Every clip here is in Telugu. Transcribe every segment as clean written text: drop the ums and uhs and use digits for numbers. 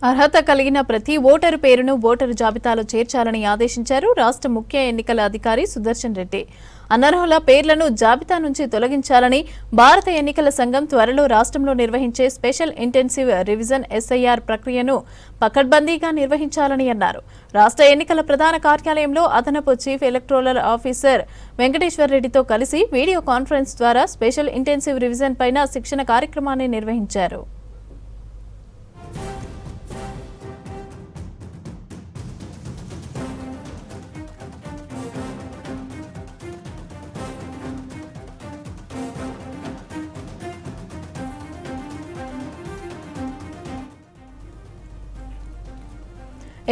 అర్హత కలిగిన ప్రతి ఓటరు పేరును ఓటరు జాబితాలో చేర్చాలని ఆదేశించారు రాష్ట్ర ముఖ్య ఎన్నికల అధికారి సుదర్శన్ రెడ్డి. అనర్హుల పేర్లను జాబితా నుంచి తొలగించాలని భారత ఎన్నికల సంఘం త్వరలో రాష్ట్రంలో నిర్వహించే స్పెషల్ ఇంటెన్సివ్ రివిజన్ ఎస్ఐఆర్ ప్రక్రియను పకడ్బందీగా నిర్వహించాలని అన్నారు. రాష్ట్ర ఎన్నికల ప్రధాన కార్యాలయంలో అదనపు చీఫ్ ఎలక్టోరల్ ఆఫీసర్ వెంకటేశ్వర్ రెడ్డితో కలిసి వీడియో కాన్ఫరెన్స్ ద్వారా స్పెషల్ ఇంటెన్సివ్ రివిజన్ పైన శిక్షణ కార్యక్రమాన్ని నిర్వహించారు.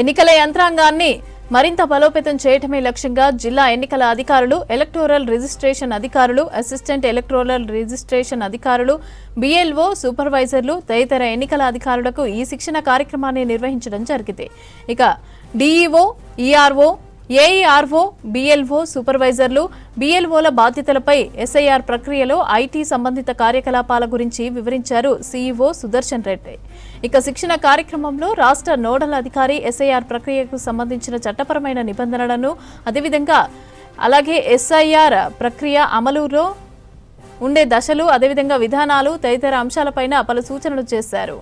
ఎన్నికల యంత్రాంగాన్ని మరింత బలోపేతం చేయటమే లక్ష్యంగా జిల్లా ఎన్నికల అధికారులు, ఎలక్టోరల్ రిజిస్ట్రేషన్ అధికారులు, అసిస్టెంట్ ఎలక్టోరల్ రిజిస్ట్రేషన్ అధికారులు, బిఎల్ఓ, సూపర్వైజర్లు తదితర ఎన్నికల అధికారులకు ఈ శిక్షణ కార్యక్రమాన్ని నిర్వహించడం జరిగింది. ఇక డిఈఓ, ఈఆర్ఓ, ఏఈఆర్ఓ, బిఎల్ఓ, సూపర్వైజర్లు, బిఎల్ఓల బాధ్యతలపై ఎస్ఐఆర్ ప్రక్రియలో ఐటీ సంబంధిత కార్యకలాపాల గురించి వివరించారు సీఈఓ సుదర్శన్ రెడ్డి. ఇక శిక్షణ కార్యక్రమంలో రాష్ట్ర నోడల్ అధికారి ఎస్ఐఆర్ ప్రక్రియకు సంబంధించిన చట్టపరమైన నిబంధనలను, అదేవిధంగా అలాగే ఎస్ఐఆర్ ప్రక్రియ అమలులో ఉండే దశలు, అదేవిధంగా విధానాలు తదితర అంశాలపైన పలు సూచనలు చేశారు.